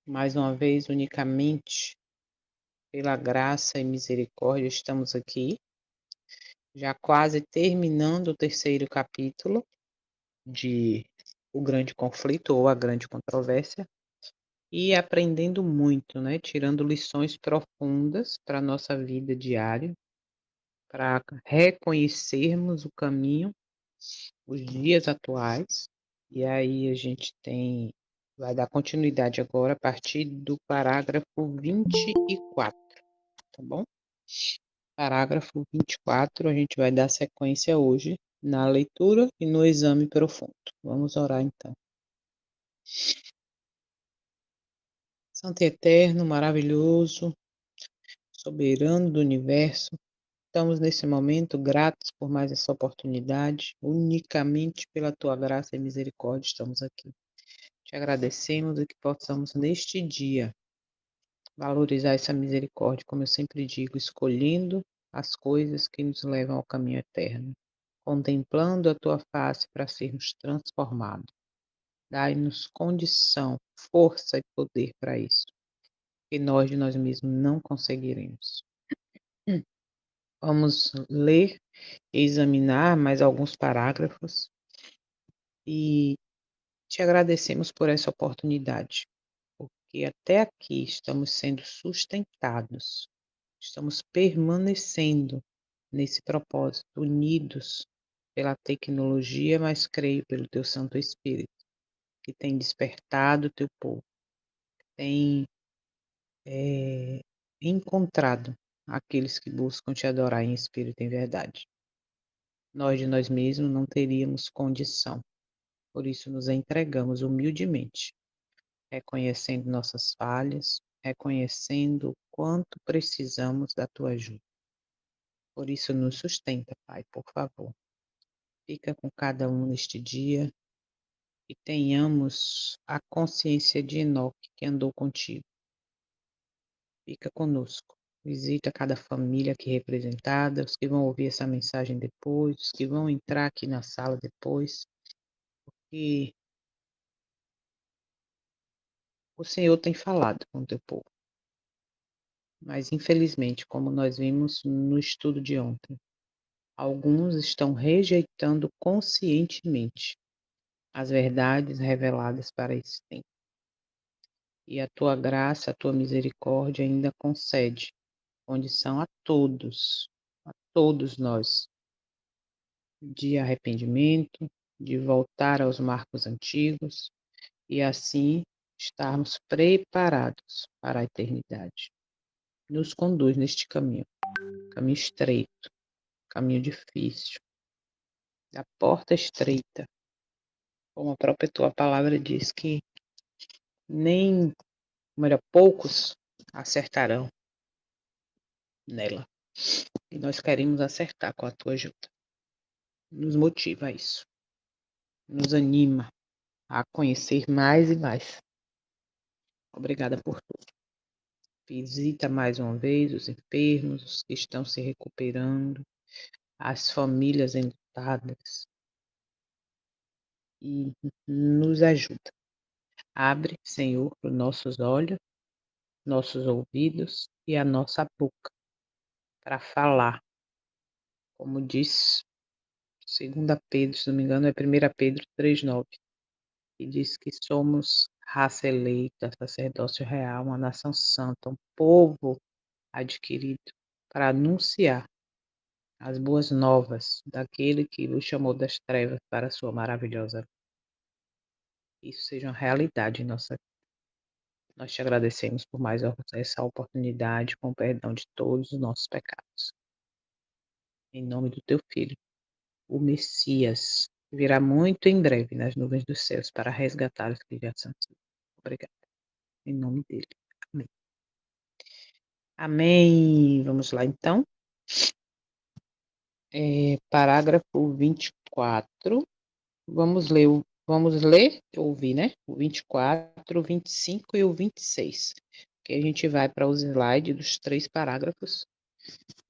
Mais uma vez, unicamente pela graça e misericórdia, estamos aqui, já quase terminando o terceiro capítulo de O Grande Conflito ou A Grande Controvérsia e aprendendo muito, né? Tirando lições profundas para a nossa vida diária, para reconhecermos o caminho, os dias atuais. E aí a gente vai dar continuidade agora a partir do parágrafo 24, tá bom? Parágrafo 24, a gente vai dar sequência hoje na leitura e no exame profundo. Vamos orar então. Santo e eterno, maravilhoso, soberano do universo, estamos nesse momento gratos por mais essa oportunidade, unicamente pela tua graça e misericórdia estamos aqui. Te agradecemos e que possamos neste dia valorizar essa misericórdia, como eu sempre digo, escolhendo as coisas que nos levam ao caminho eterno, contemplando a tua face para sermos transformados. Dai-nos condição, força e poder para isso, que nós de nós mesmos não conseguiremos. Vamos ler e examinar mais alguns parágrafos e te agradecemos por essa oportunidade, porque até aqui estamos sendo sustentados, estamos permanecendo nesse propósito, unidos pela tecnologia, mas creio pelo teu Santo Espírito, que tem despertado o teu povo, tem encontrado aqueles que buscam te adorar em espírito e em verdade. Nós de nós mesmos não teríamos condição, por isso nos entregamos humildemente, reconhecendo nossas falhas, reconhecendo o quanto precisamos da tua ajuda. Por isso nos sustenta, Pai, por favor. Fica com cada um neste dia e tenhamos a consciência de Enoque que andou contigo. Fica conosco. Visita cada família aqui representada, os que vão ouvir essa mensagem depois, os que vão entrar aqui na sala depois. E o Senhor tem falado com o teu povo. Mas, infelizmente, como nós vimos no estudo de ontem, alguns estão rejeitando conscientemente as verdades reveladas para esse tempo. E a tua graça, a tua misericórdia ainda concede condição a todos nós, de arrependimento, de voltar aos marcos antigos e assim estarmos preparados para a eternidade. Nos conduz neste caminho estreito, caminho difícil, a porta estreita, como a própria tua palavra diz que nem, melhor, poucos acertarão nela. E nós queremos acertar com a tua ajuda. Nos motiva a isso, nos anima a conhecer mais e mais. Obrigada por tudo. Visita mais uma vez os enfermos, os que estão se recuperando, as famílias enlutadas e nos ajuda. Abre, Senhor, os nossos olhos, nossos ouvidos e a nossa boca para falar, como diz 2 Pedro, se não me engano, é 1 Pedro 3,9, que diz que somos raça eleita, sacerdócio real, uma nação santa, um povo adquirido para anunciar as boas novas daquele que vos chamou das trevas para a sua maravilhosa luz. Isso seja uma realidade em nossa vida. Nós te agradecemos por mais essa oportunidade, com o perdão de todos os nossos pecados. Em nome do teu Filho, o Messias, que virá muito em breve nas nuvens dos céus para resgatar os que já são seus. Obrigada. Em nome dele. Amém. Amém. Vamos lá, então. Parágrafo 24. Vamos ler, ouvir, né? O 24, o 25 e o 26. Que a gente vai para os slides dos 3 parágrafos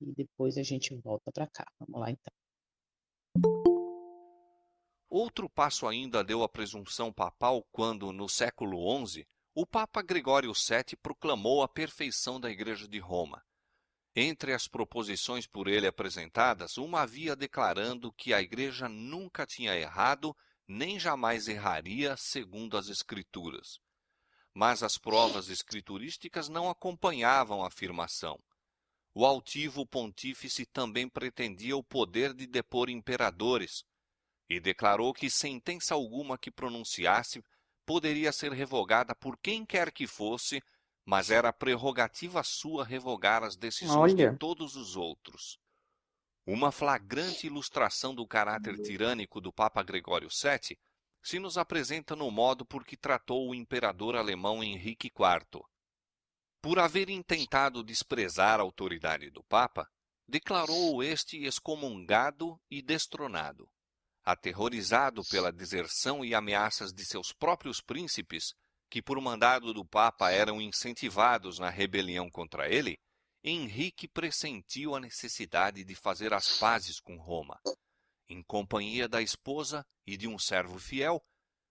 e depois a gente volta para cá. Vamos lá, então. Outro passo ainda deu a presunção papal quando, no século XI, O Papa Gregório VII proclamou a perfeição da Igreja de Roma. Entre as proposições por ele apresentadas, uma havia declarando que a Igreja nunca tinha errado, nem jamais erraria, segundo as Escrituras. Mas as provas escriturísticas não acompanhavam a afirmação. O altivo pontífice também pretendia o poder de depor imperadores, e declarou que sentença alguma que pronunciasse poderia ser revogada por quem quer que fosse, mas era prerrogativa sua revogar as decisões de Olha, todos os outros. Uma flagrante ilustração do caráter tirânico do Papa Gregório VII se nos apresenta no modo por que tratou o imperador alemão Henrique IV. Por haver intentado desprezar a autoridade do Papa, declarou-o este excomungado e destronado. Aterrorizado pela deserção e ameaças de seus próprios príncipes, que por mandado do Papa eram incentivados na rebelião contra ele, Henrique pressentiu a necessidade de fazer as pazes com Roma. Em companhia da esposa e de um servo fiel,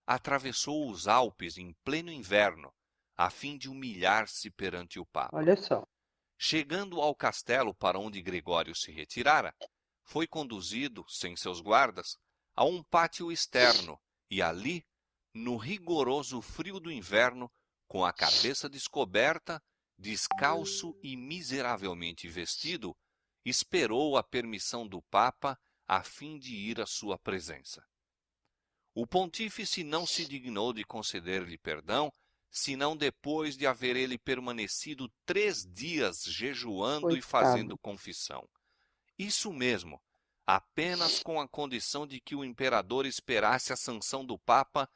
atravessou os Alpes em pleno inverno, a fim de humilhar-se perante o Papa. olha só. Chegando ao castelo para onde Gregório se retirara, foi conduzido, sem seus guardas, a um pátio externo e ali, no rigoroso frio do inverno, com a cabeça descoberta, descalço e miseravelmente vestido, esperou a permissão do Papa a fim de ir à sua presença. O pontífice não se dignou de conceder-lhe perdão, senão depois de haver ele permanecido 3 dias jejuando e Coitado. fazendo confissão. Isso mesmo, apenas com a condição de que o imperador esperasse a sanção do Papa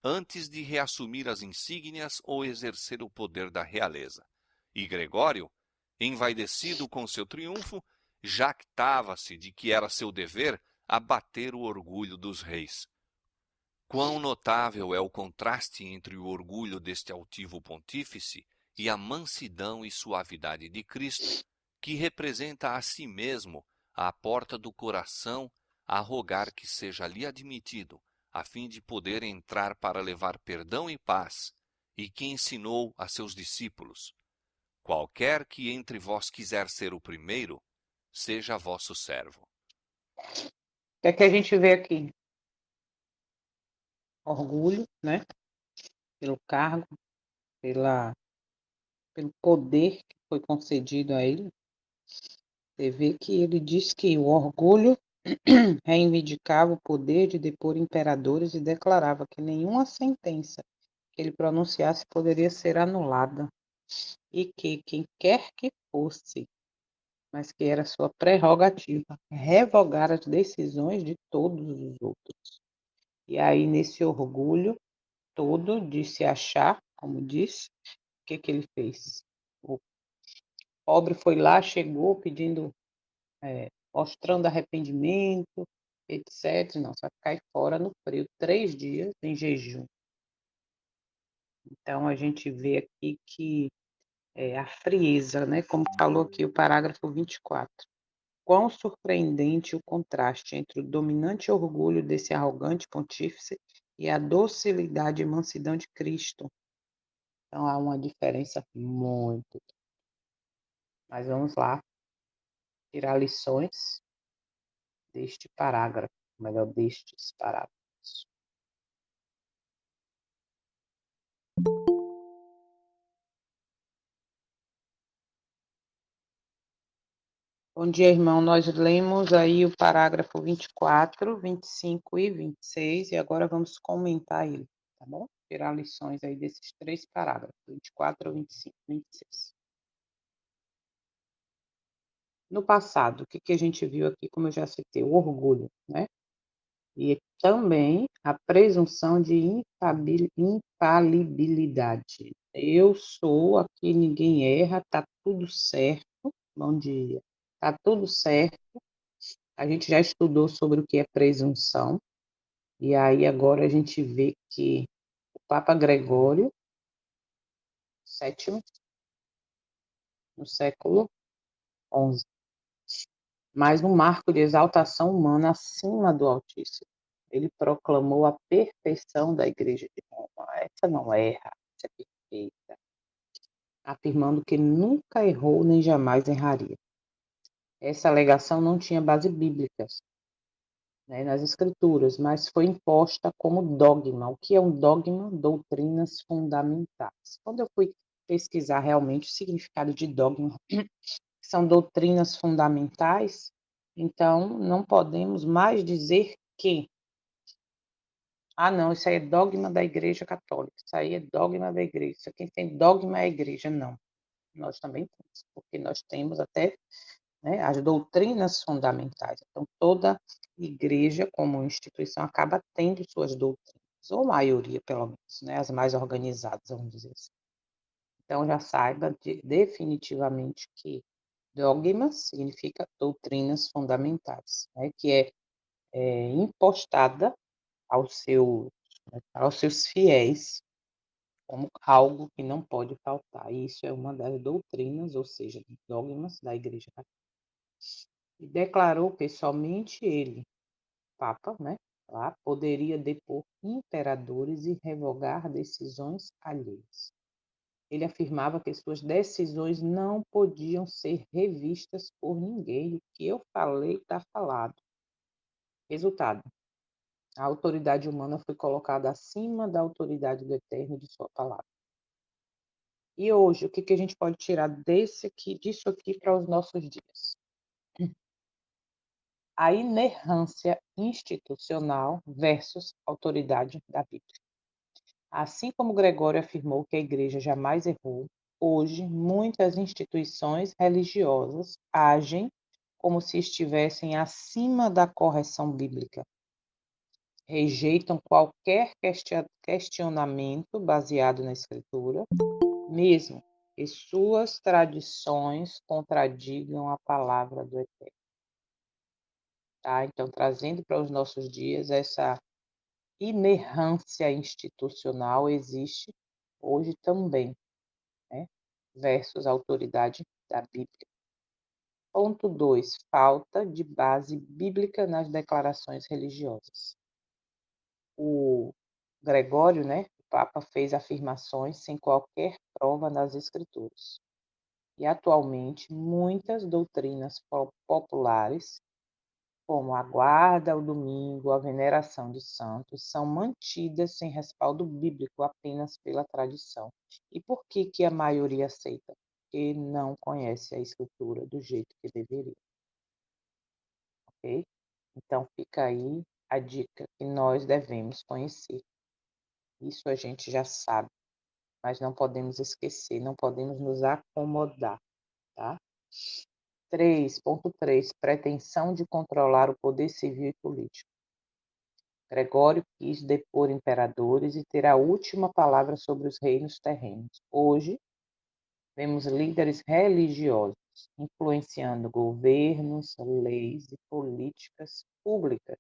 antes de reassumir as insígnias ou exercer o poder da realeza. E Gregório, envaidecido com seu triunfo, jactava-se de que era seu dever abater o orgulho dos reis. Quão notável é o contraste entre o orgulho deste altivo pontífice e a mansidão e suavidade de Cristo, que representa a si mesmo à porta do coração a rogar que seja lhe admitido, a fim de poder entrar para levar perdão e paz, e que ensinou a seus discípulos: qualquer que entre vós quiser ser o primeiro, seja vosso servo. O que é que a gente vê aqui? Orgulho, né? Pelo cargo, pelo poder que foi concedido a ele. Você vê que ele diz que o orgulho reivindicava o poder de depor imperadores e declarava que nenhuma sentença que ele pronunciasse poderia ser anulada e que quem quer que fosse, mas que era sua prerrogativa, revogar as decisões de todos os outros. E aí, nesse orgulho todo de se achar, como disse, o que que ele fez? O pobre foi lá, chegou pedindo, mostrando arrependimento, etc. Não, só cai fora no frio, 3 dias em jejum. Então, a gente vê aqui que a frieza, né? Como falou aqui o parágrafo 24. Quão surpreendente o contraste entre o dominante orgulho desse arrogante pontífice e a docilidade e mansidão de Cristo. Então, há uma diferença muito. Mas vamos lá tirar lições deste parágrafo, melhor, destes parágrafos. Bom dia, irmão. Nós lemos aí o parágrafo 24, 25 e 26, e agora vamos comentar ele, tá bom? Tirar lições aí desses 3 parágrafos, 24, 25 e 26. No passado, o que que a gente viu aqui, como eu já citei, o orgulho, né? E também a presunção de infalibilidade. Eu sou, aqui ninguém erra, tá tudo certo. Bom dia. Tá tudo certo. A gente já estudou sobre o que é presunção, e aí agora a gente vê que o Papa Gregório VII, no século XI, mais um marco de exaltação humana acima do Altíssimo. Ele proclamou a perfeição da Igreja de Roma. Essa não erra. Eita. Afirmando que nunca errou nem jamais erraria. Essa alegação não tinha base bíblica, né, nas escrituras, mas foi imposta como dogma. O que é um dogma? Doutrinas fundamentais. Quando eu fui pesquisar realmente o significado de dogma, são doutrinas fundamentais, então não podemos mais dizer que, não, isso aí é dogma da Igreja Católica, isso aí é dogma da Igreja, isso aqui tem dogma é a Igreja. Não, nós também temos, porque nós temos até, né, as doutrinas fundamentais. Então, toda igreja, como instituição, acaba tendo suas doutrinas, ou a maioria, pelo menos, né, as mais organizadas, vamos dizer assim. Então, já saiba definitivamente que dogmas significa doutrinas fundamentais, né, que é impostada aos seus fiéis como algo que não pode faltar. E isso é uma das doutrinas, ou seja, dogmas da Igreja Católica. E declarou que somente ele, Papa, né, lá, poderia depor imperadores e revogar decisões alheias. Ele afirmava que suas decisões não podiam ser revistas por ninguém. O que eu falei está falado. Resultado: a autoridade humana foi colocada acima da autoridade do Eterno e de sua palavra. E hoje, o que a gente pode tirar disso aqui para os nossos dias? A inerrância institucional versus autoridade da Bíblia. Assim como Gregório afirmou que a Igreja jamais errou, hoje muitas instituições religiosas agem como se estivessem acima da correção bíblica. Rejeitam qualquer questionamento baseado na Escritura, mesmo que suas tradições contradigam a palavra do Eterno. Tá? Então, trazendo para os nossos dias, essa inerrância institucional existe hoje também, né? Versus autoridade da Bíblia. Ponto 2. Falta de base bíblica nas declarações religiosas. O Gregório, né, o Papa, fez afirmações sem qualquer prova nas Escrituras. E atualmente, muitas doutrinas populares, como a guarda, o domingo, a veneração de santos, são mantidas sem respaldo bíblico apenas pela tradição. E por que a maioria aceita? Porque não conhece a Escritura do jeito que deveria, ok? Então fica aí a dica que nós devemos conhecer. Isso a gente já sabe, mas não podemos esquecer, não podemos nos acomodar, tá? 3.3. Pretensão de controlar o poder civil e político. Gregório quis depor imperadores e ter a última palavra sobre os reinos terrenos. Hoje, vemos líderes religiosos influenciando governos, leis e políticas públicas,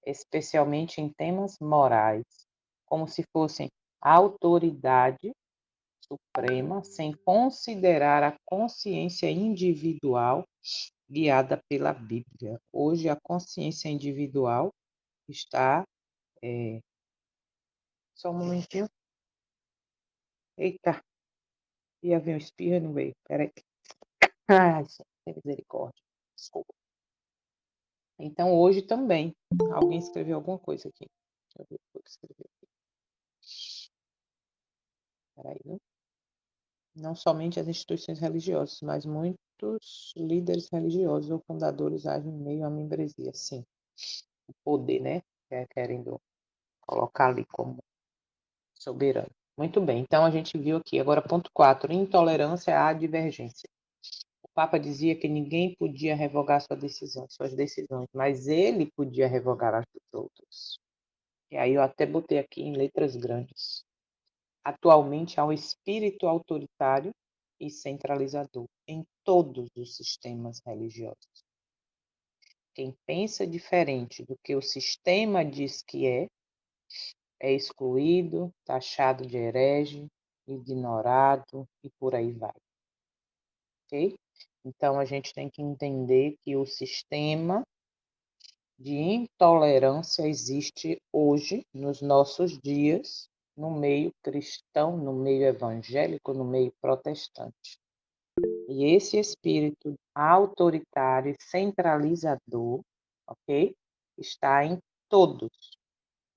especialmente em temas morais, como se fossem autoridade suprema, sem considerar a consciência individual guiada pela Bíblia. Hoje, a consciência individual está. Só um momentinho. Eita, ia vir um espirro no meio. Peraí. Ai, sem misericórdia. Desculpa. Então, hoje também. Alguém escreveu alguma coisa aqui. Deixa eu ver o que escreveu aqui. Peraí, viu? Não somente as instituições religiosas, mas muitos líderes religiosos ou fundadores agem em meio à membresia. Sim, o poder, né? Querendo colocar ali como soberano. Muito bem, então a gente viu aqui. Agora, ponto 4. Intolerância à divergência. O Papa dizia que ninguém podia revogar suas decisões, mas ele podia revogar as dos outros. E aí eu até botei aqui em letras grandes. Atualmente há um espírito autoritário e centralizador em todos os sistemas religiosos. Quem pensa diferente do que o sistema diz que é excluído, taxado de herege, ignorado e por aí vai. Ok? Então a gente tem que entender que o sistema de intolerância existe hoje, nos nossos dias, no meio cristão, no meio evangélico, no meio protestante. E esse espírito autoritário e centralizador, ok? Está em todos,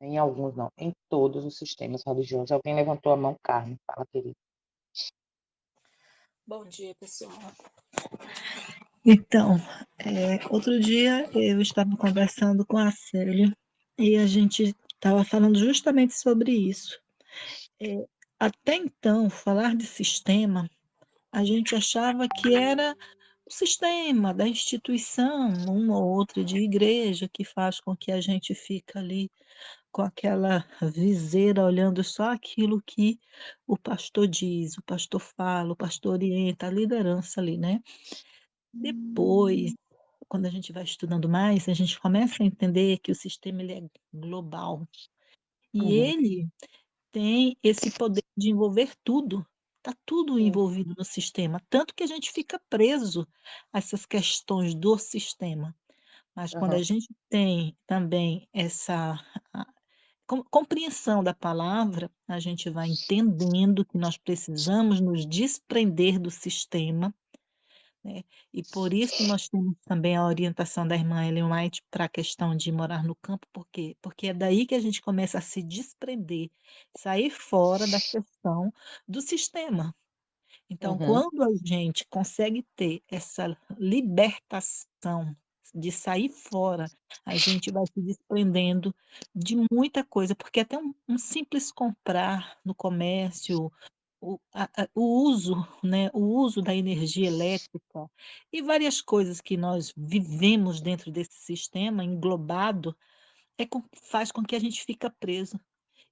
em alguns não, em todos os sistemas religiosos. Alguém levantou a mão, Carmen, fala, querido. Bom dia, pessoal. Então, outro dia eu estava conversando com a Célia e a gente estava falando justamente sobre isso. Até então, falar de sistema, a gente achava que era o sistema da instituição, uma ou outra de igreja, que faz com que a gente fique ali com aquela viseira olhando só aquilo que o pastor diz, o pastor fala, o pastor orienta, a liderança ali, né? Depois, quando a gente vai estudando mais, a gente começa a entender que o sistema ele é global e Uhum, ele tem esse poder de envolver tudo. Está tudo sim, envolvido no sistema, tanto que a gente fica preso a essas questões do sistema. Mas quando a aham, gente tem também essa compreensão da palavra, a gente vai entendendo que nós precisamos nos desprender do sistema, né, e por isso nós temos também a orientação da irmã Ellen White para a questão de morar no campo, por quê? Porque é daí que a gente começa a se desprender, sair fora da questão do sistema. Então, uhum, quando a gente consegue ter essa libertação de sair fora, a gente vai se desprendendo de muita coisa, porque até um simples comprar no comércio, o uso, né, o uso da energia elétrica e várias coisas que nós vivemos dentro desse sistema englobado, faz com que a gente fica preso.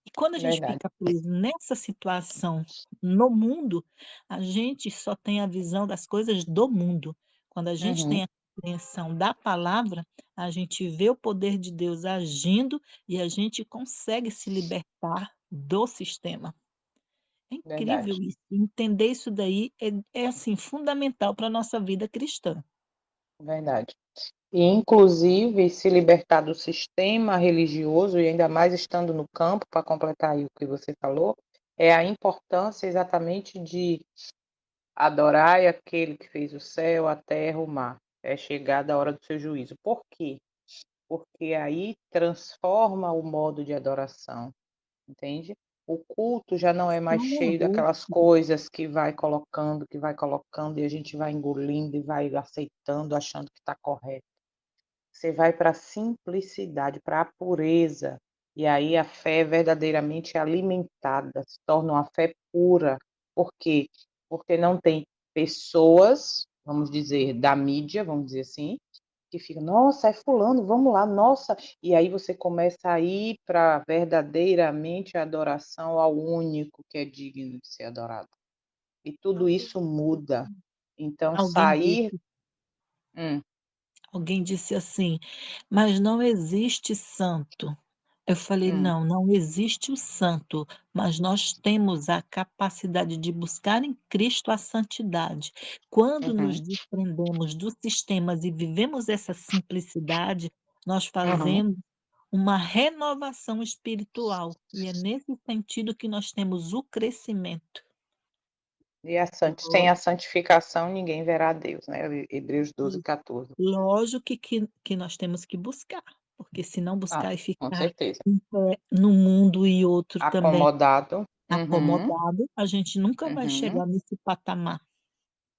E quando a gente verdade. fica preso nessa situação no mundo, a gente só tem a visão das coisas do mundo. Quando a gente Uhum, tem a compreensão da palavra, a gente vê o poder de Deus agindo e a gente consegue se libertar do sistema. É incrível verdade, isso. Entender isso daí é assim, fundamental para a nossa vida cristã. verdade. E, inclusive, se libertar do sistema religioso, e ainda mais estando no campo, para completar aí o que você falou, é a importância exatamente de adorar aquele que fez o céu, a terra, o mar. É chegada a hora do seu juízo. Por quê? Porque aí transforma o modo de adoração, entende? O culto já não é mais cheio Uhum. daquelas coisas que vai colocando, e a gente vai engolindo e vai aceitando, achando que está correto. Você vai para a simplicidade, para a pureza, e aí a fé é verdadeiramente alimentada, se torna uma fé pura. Por quê? Porque não tem pessoas, vamos dizer, da mídia, vamos dizer assim, que fica, nossa, é fulano, vamos lá, nossa. E aí você começa a ir para verdadeiramente a adoração ao único que é digno de ser adorado. E tudo Alguém isso muda. Então, alguém sair. disse Hum, alguém disse assim: "Mas não existe santo". Eu falei: hum, "Não, não existe o santo, mas nós temos a capacidade de buscar em Cristo a santidade". Quando nos uhum, desprendemos dos sistemas e vivemos essa simplicidade, nós uhum. fazemos uma renovação espiritual, e é nesse sentido que nós temos o crescimento. E sem Lo a santificação ninguém verá a Deus, né, Hebreus 12, e 14. lógico que nós temos que buscar, porque se não Ah, buscar e com ficar certeza. um pé no mundo e outro também Acomodado, uhum, acomodado, a gente nunca vai uhum, chegar nesse patamar.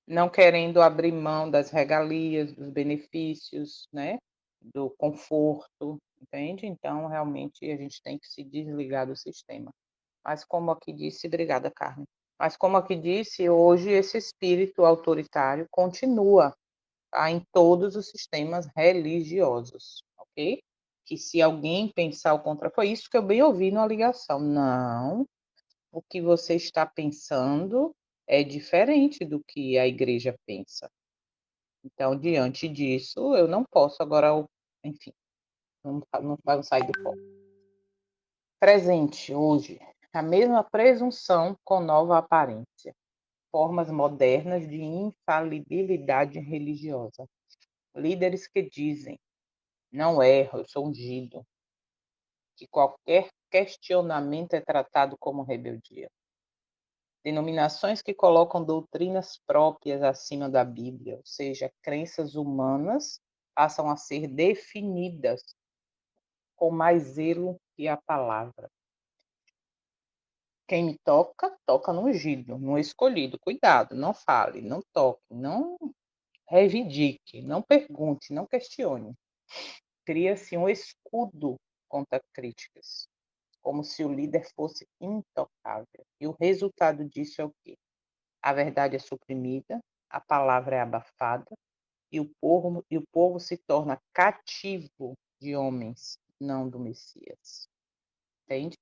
não querendo abrir mão das regalias, dos benefícios, né, do conforto, entende? Então, realmente, a gente tem que se desligar do sistema. Mas como aqui disse, obrigada, Carmen. Mas como aqui disse, hoje esse espírito autoritário continua, tá, em todos os sistemas religiosos, ok? Que se alguém pensar o contrário, foi isso que eu bem ouvi na ligação. Não, o que você está pensando é diferente do que a igreja pensa. Então, diante disso, eu não posso agora, enfim, não vamos sair do foco. Presente, hoje, a mesma presunção com nova aparência, formas modernas de infalibilidade religiosa. Líderes que dizem, não erro, eu sou ungido, que qualquer questionamento é tratado como rebeldia. Denominações que colocam doutrinas próprias acima da Bíblia, ou seja, crenças humanas, passam a ser definidas com mais zelo que a palavra. Quem me toca, toca no ungido, no escolhido. Cuidado, não fale, não toque, não reivindique, não pergunte, não questione. Cria-se um escudo contra críticas, como se o líder fosse intocável. E o resultado disso é o quê? A verdade é suprimida, a palavra é abafada e o povo se torna cativo de homens, não do Messias. Entende?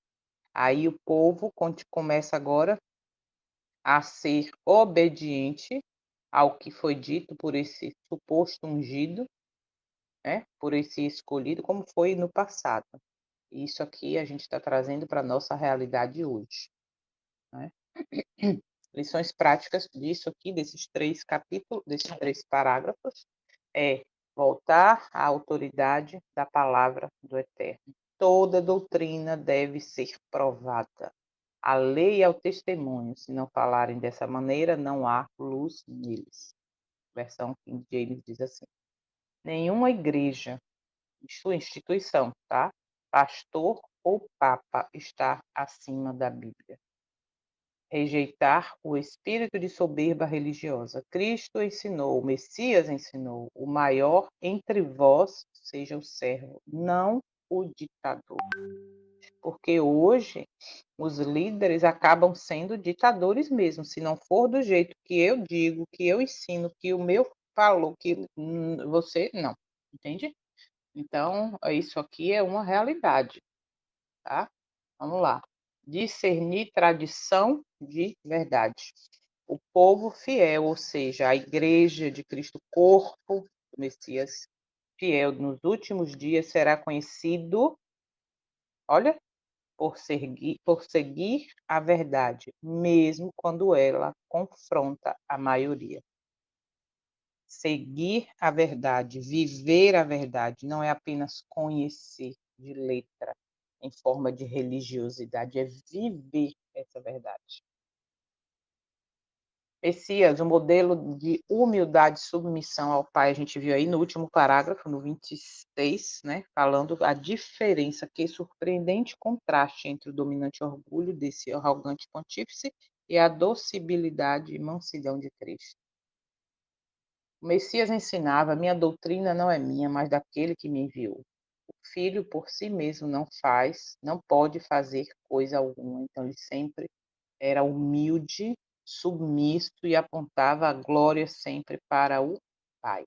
Aí o povo começa agora a ser obediente ao que foi dito por esse suposto ungido, né? Por esse escolhido, como foi no passado. Isso aqui a gente está trazendo para a nossa realidade hoje, né? Lições práticas disso aqui, desses 3 capítulos, desses 3 parágrafos, é voltar à autoridade da palavra do Eterno. Toda doutrina deve ser provada. A lei é o testemunho. Se não falarem dessa maneira, não há luz neles. Versão King James diz assim. Nenhuma igreja, sua instituição, tá? Pastor ou papa está acima da Bíblia. Rejeitar o espírito de soberba religiosa. Cristo ensinou, o Messias ensinou, o maior entre vós seja o servo, não o ditador. Porque hoje os líderes acabam sendo ditadores mesmo, se não for do jeito que eu digo, que eu ensino, que o meu falou, que você não, entende? Então, isso aqui é uma realidade, tá? Vamos lá. Discernir tradição de verdade. O povo fiel, ou seja, a igreja de Cristo, corpo do Messias fiel nos últimos dias será conhecido, olha, por seguir a verdade, mesmo quando ela confronta a maioria. Seguir a verdade, viver a verdade, não é apenas conhecer de letra, em forma de religiosidade, é viver essa verdade. Messias, o modelo de humildade e submissão ao Pai, a gente viu aí no último parágrafo, no 26, né, falando a diferença, que surpreendente contraste entre o dominante orgulho desse arrogante pontífice e a docilidade e mansidão de Cristo. O Messias ensinava, minha doutrina não é minha, mas daquele que me enviou. O filho por si mesmo não pode fazer coisa alguma, então ele sempre era humilde, submisso e apontava a glória sempre para o Pai.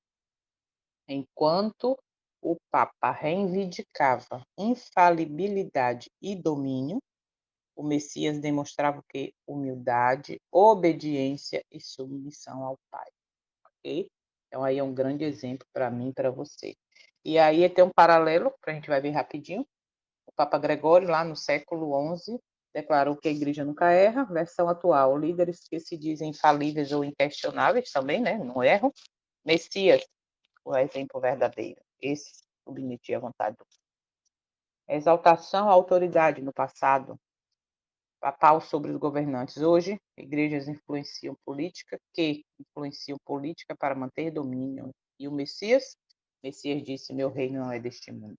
Enquanto o Papa reivindicava infalibilidade e domínio, o Messias demonstrava o quê? Humildade, obediência e submissão ao Pai. Ok? Então aí é um grande exemplo para mim e para você. E aí tem um paralelo, que a gente vai ver rapidinho. O Papa Gregório, lá no século XI, declarou que a igreja nunca erra. Versão atual, líderes que se dizem infalíveis ou inquestionáveis também, né? Não erram. Messias, o exemplo verdadeiro. Esse submetia à vontade do Pai. Exaltação à autoridade no passado, papal sobre os governantes. Hoje, igrejas influenciam política para manter domínio. E o Messias disse, meu reino não é deste mundo.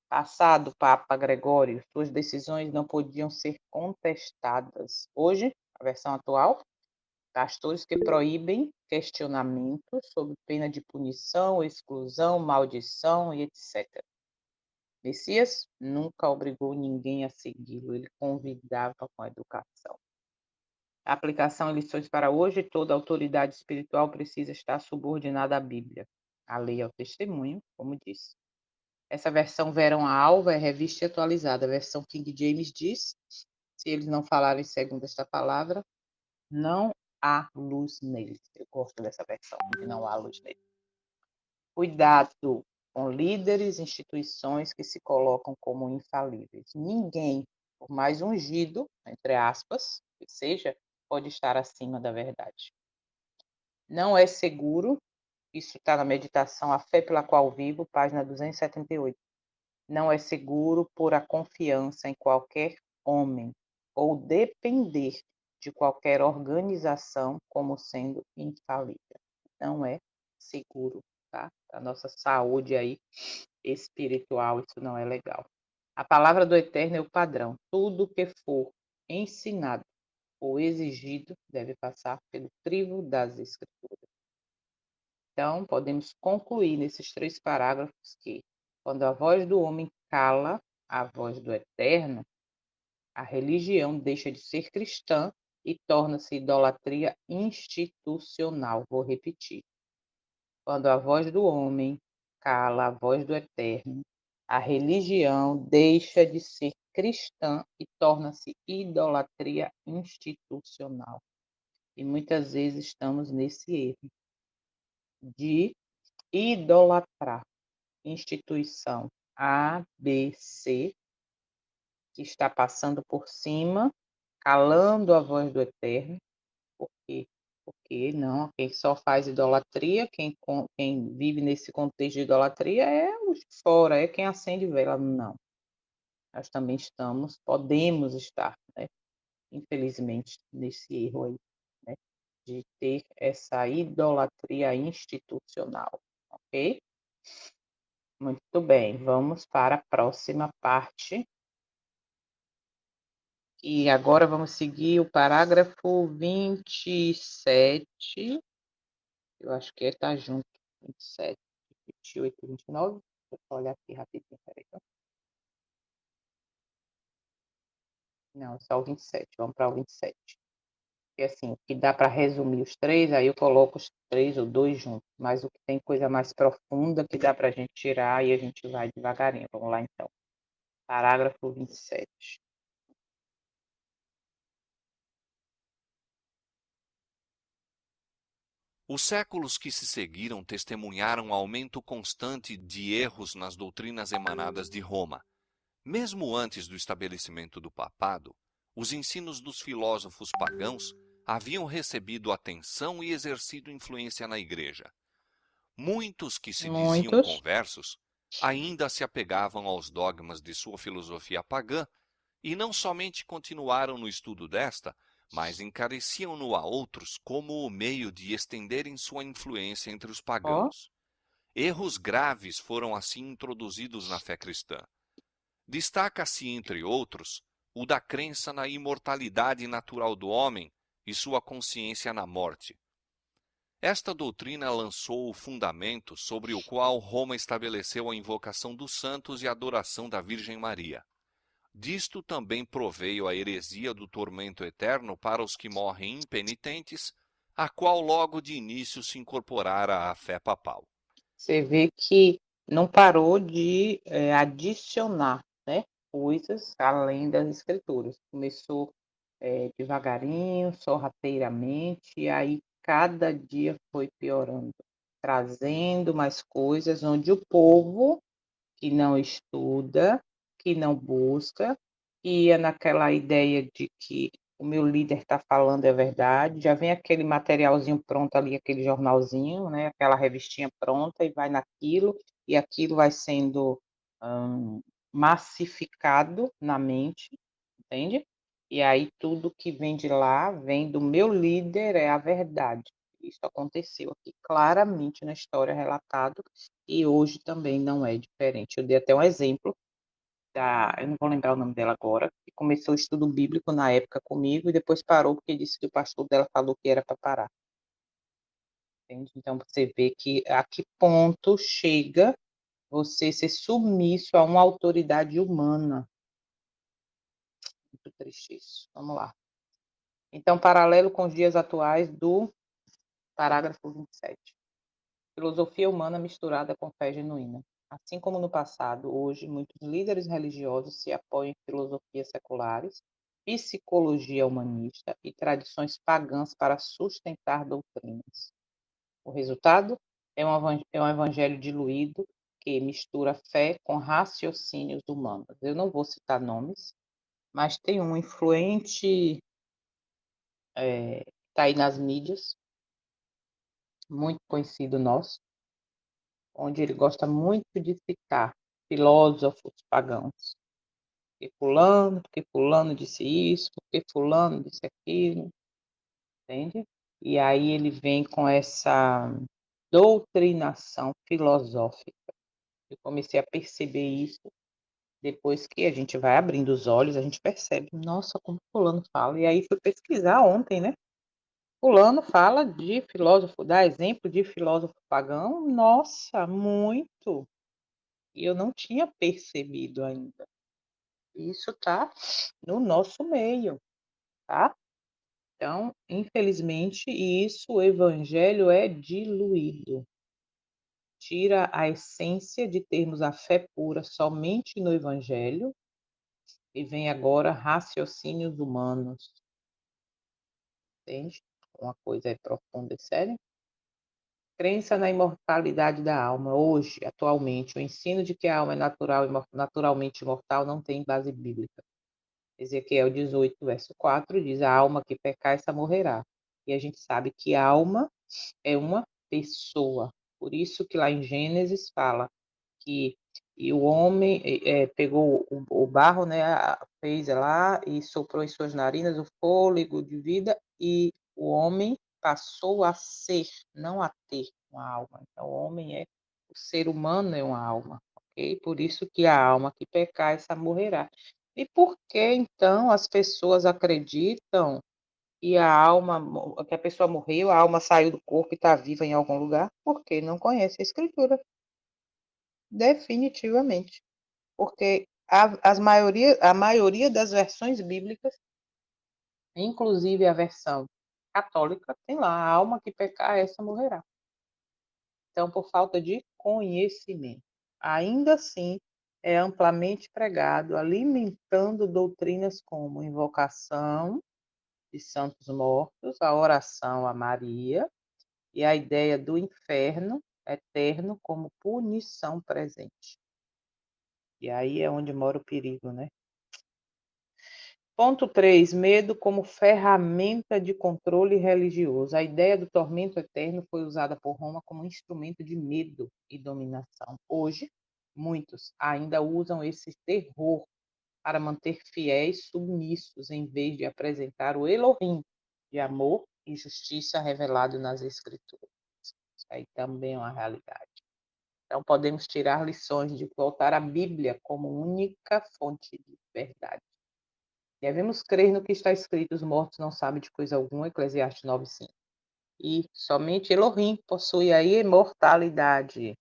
Passado, Papa Gregório, suas decisões não podiam ser contestadas. Hoje, a versão atual, pastores que proíbem questionamentos sob pena de punição, exclusão, maldição e etc. Messias nunca obrigou ninguém a segui-lo, ele convidava com a educação. A aplicação em lições para hoje, toda autoridade espiritual precisa estar subordinada à Bíblia. A lei é o testemunho, como disse. Essa versão Verão a Alva é revista e atualizada. A versão King James diz, se eles não falarem segundo esta palavra, não há luz neles. Eu gosto dessa versão, de não há luz neles. Cuidado com líderes, instituições que se colocam como infalíveis. Ninguém, por mais ungido, entre aspas, que seja, pode estar acima da verdade. Não é seguro, isso está na meditação A Fé pela Qual Vivo, página 278. Não é seguro por a confiança em qualquer homem ou depender de qualquer organização como sendo infalível. Não é seguro, tá? A nossa saúde aí espiritual, isso não é legal. A palavra do Eterno é o padrão. Tudo que for ensinado ou exigido deve passar pelo crivo das Escrituras. Então, podemos concluir nesses 3 parágrafos que, quando a voz do homem cala a voz do Eterno, a religião deixa de ser cristã e torna-se idolatria institucional. Vou repetir. Quando a voz do homem cala a voz do Eterno, a religião deixa de ser cristã e torna-se idolatria institucional. E muitas vezes estamos nesse erro de idolatrar instituição A, B, C, que está passando por cima, calando a voz do Eterno, porque não, quem só faz idolatria, quem vive nesse contexto de idolatria é os de fora, é quem acende vela. Não, nós também podemos estar, né, infelizmente, nesse erro aí, né, de ter essa idolatria institucional, ok? Muito bem, vamos para a próxima parte. E agora vamos seguir o parágrafo 27. Eu acho que está junto. 27, 28 e 29. Deixa eu olhar aqui rapidinho, peraí. Não, só o 27. Vamos para o 27. E assim, o que dá para resumir os 3, aí eu coloco os 3 ou 2 juntos. Mas o que tem coisa mais profunda que dá para a gente tirar e a gente vai devagarinho. Vamos lá então. Parágrafo 27. Os séculos que se seguiram testemunharam um aumento constante de erros nas doutrinas emanadas de Roma. Mesmo antes do estabelecimento do papado, os ensinos dos filósofos pagãos haviam recebido atenção e exercido influência na igreja. Muitos que se diziam Muitos. conversos ainda se apegavam aos dogmas de sua filosofia pagã e não somente continuaram no estudo desta, mas encareciam-no a outros como o meio de estenderem sua influência entre os Ó, pagãos. Erros graves foram assim introduzidos na fé cristã. Destaca-se, entre outros, o da crença na imortalidade natural do homem e sua consciência na morte. Esta doutrina lançou o fundamento sobre o qual Roma estabeleceu a invocação dos santos e a adoração da Virgem Maria. Disto também proveio a heresia do tormento eterno para os que morrem impenitentes, a qual logo de início se incorporara à fé papal. você vê que não parou de adicionar, né, coisas além das escrituras. Começou devagarinho, sorrateiramente, e aí cada dia foi piorando, trazendo mais coisas onde o povo que não estuda, que não busca, ia naquela ideia de que o meu líder está falando é verdade, já vem aquele materialzinho pronto ali, aquele jornalzinho, né, aquela revistinha pronta, e vai naquilo, e aquilo vai sendo massificado na mente, entende? E aí tudo que vem de lá, vem do meu líder, é a verdade. Isso aconteceu aqui claramente na história relatado e hoje também não é diferente. Eu dei até um exemplo eu não vou lembrar o nome dela agora, que começou o estudo bíblico na época comigo e depois parou porque disse que o pastor dela falou que era para parar. Entende? Então você vê que a que ponto chega você ser submisso a uma autoridade humana. Muito triste isso. Vamos lá. Então, paralelo com os dias atuais do parágrafo 27. Filosofia humana misturada com fé genuína. Assim como no passado, hoje, muitos líderes religiosos se apoiam em filosofias seculares, psicologia humanista e tradições pagãs para sustentar doutrinas. O resultado é um evangelho diluído que mistura fé com raciocínios humanos. Eu não vou citar nomes, mas tem um influente, está aí nas mídias, muito conhecido nosso, onde ele gosta muito de citar filósofos pagãos. Porque fulano disse isso, porque fulano disse aquilo, entende? E aí ele vem com essa doutrinação filosófica. Eu comecei a perceber isso depois que a gente vai abrindo os olhos, a gente percebe, nossa, como fulano fala. E aí fui pesquisar ontem, né? Fulano fala de filósofo, dá exemplo de filósofo pagão, nossa, muito. E eu não tinha percebido ainda. Isso está no nosso meio, tá? Então, infelizmente, isso o evangelho é diluído. Tira a essência de termos a fé pura somente no evangelho e vem agora raciocínios humanos. Entende? Uma coisa é profunda e séria. Crença na imortalidade da alma. Hoje, atualmente, o ensino de que a alma é naturalmente imortal não tem base bíblica. Ezequiel 18, verso 4 diz: a alma que pecar, essa morrerá. E a gente sabe que alma é uma pessoa. Por isso que lá em Gênesis fala que e o homem pegou o barro, né, fez lá e soprou em suas narinas o fôlego de vida e o homem passou a ser, não a ter uma alma. Então, o homem o ser humano é uma alma, ok? Por isso que a alma que pecar, essa morrerá. E por que, então, as pessoas acreditam que que a pessoa morreu, a alma saiu do corpo e está viva em algum lugar? Porque não conhece a Escritura, definitivamente. Porque a maioria das versões bíblicas, inclusive a versão católica, tem lá, a alma que pecar, essa morrerá. Então, por falta de conhecimento. Ainda assim, é amplamente pregado, alimentando doutrinas como invocação de santos mortos, a oração a Maria e a ideia do inferno eterno como punição presente. E aí é onde mora o perigo, né? Ponto 3. Medo como ferramenta de controle religioso. A ideia do tormento eterno foi usada por Roma como instrumento de medo e dominação. Hoje, muitos ainda usam esse terror para manter fiéis submissos, em vez de apresentar o Elohim de amor e justiça revelado nas Escrituras. Isso aí também é uma realidade. Então, podemos tirar lições de voltar à Bíblia como única fonte de verdade. Devemos crer no que está escrito: os mortos não sabem de coisa alguma, Eclesiastes 9:5. E somente Elohim possui a imortalidade.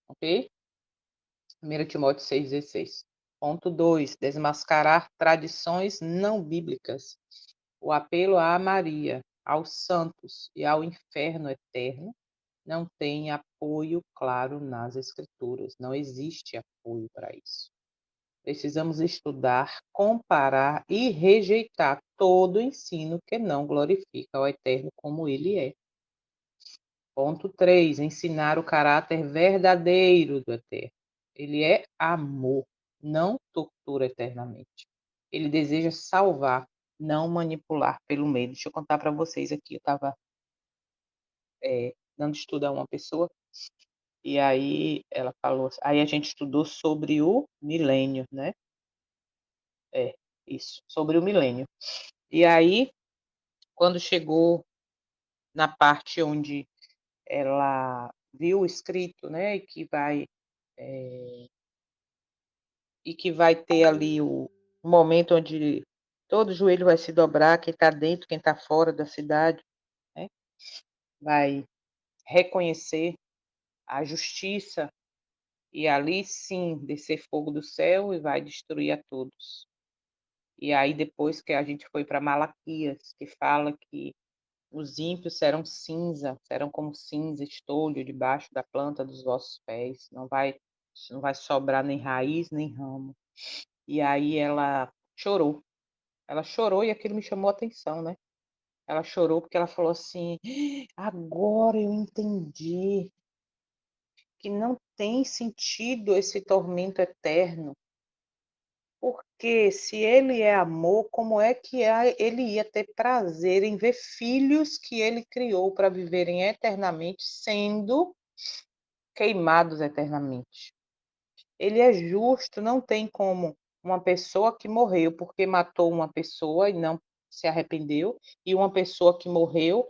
Ok? 1 Timóteo 6,16. Ponto 2. Desmascarar tradições não bíblicas. O apelo à Maria, aos santos e ao inferno eterno não tem apoio claro nas Escrituras. Não existe apoio para isso. Precisamos estudar, comparar e rejeitar todo ensino que não glorifica o Eterno como ele é. Ponto 3. Ensinar o caráter verdadeiro do Eterno. Ele é amor, não tortura eternamente. Ele deseja salvar, não manipular pelo medo. Deixa eu contar para vocês aqui. Eu estava dando estudo a uma pessoa e aí ela falou, aí a gente estudou sobre o milênio, né? Isso, sobre o milênio. E aí, quando chegou na parte onde ela viu escrito, né, e que vai ter ali o momento onde todo joelho vai se dobrar, quem está dentro, quem está fora da cidade, né, vai reconhecer a justiça e ali sim descer fogo do céu e vai destruir a todos. E aí depois que a gente foi para Malaquias, que fala que os ímpios serão como cinza, estolho debaixo da planta dos vossos pés. Não vai sobrar nem raiz, nem ramo. E aí ela chorou. Ela chorou e aquilo me chamou a atenção, né? Ela chorou porque ela falou assim: agora eu entendi que não tem sentido esse tormento eterno. Porque se ele é amor, como é que ele ia ter prazer em ver filhos que ele criou para viverem eternamente, sendo queimados eternamente? ele é justo, não tem como uma pessoa que morreu porque matou uma pessoa e não se arrependeu, e uma pessoa que morreu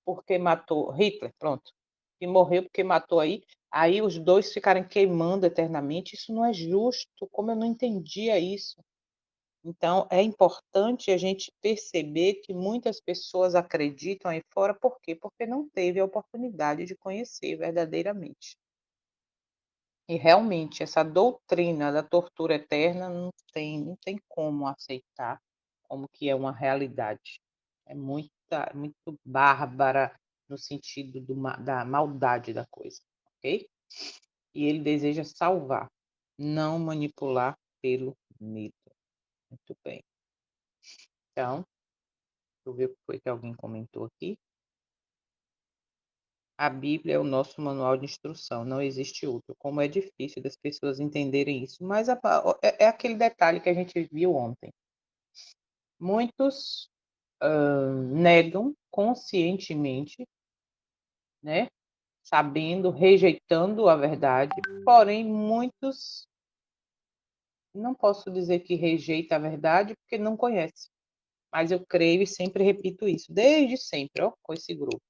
porque matou Hitler, pronto, que morreu porque matou aí os dois ficarem queimando eternamente, isso não é justo, como eu não entendia isso. Então, é importante a gente perceber que muitas pessoas acreditam aí fora, por quê? Porque não teve a oportunidade de conhecer verdadeiramente. E realmente, essa doutrina da tortura eterna não tem como aceitar como que é uma realidade. É muito bárbara no sentido da maldade da coisa, ok? E ele deseja salvar, não manipular pelo medo. Muito bem. Então, deixa eu ver o que foi que alguém comentou aqui. A Bíblia é o nosso manual de instrução, não existe outro. Como é difícil das pessoas entenderem isso, mas é aquele detalhe que a gente viu ontem. Muitos negam conscientemente, né, sabendo, rejeitando a verdade, porém muitos, não posso dizer que rejeita a verdade porque não conhece, mas eu creio e sempre repito isso, desde sempre, ó, com esse grupo.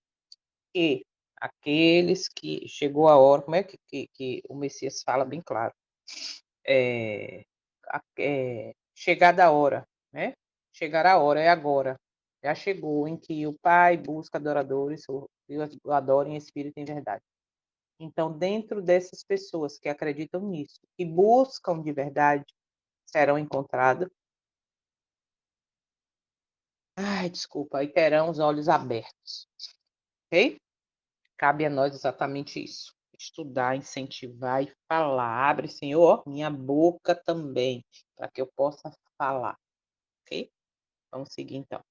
Que aqueles que chegou a hora, como é que o Messias fala bem claro, chegada a hora, né? Chegar a hora, é agora. Já chegou em que o Pai busca adoradores e o adorem em espírito e em verdade. Então, dentro dessas pessoas que acreditam nisso, que buscam de verdade, serão encontrados. Ai, desculpa, e terão os olhos abertos. Ok? Cabe a nós exatamente isso. Estudar, incentivar e falar. Abre, Senhor, minha boca também, para que eu possa falar. Ok? Vamos seguir então.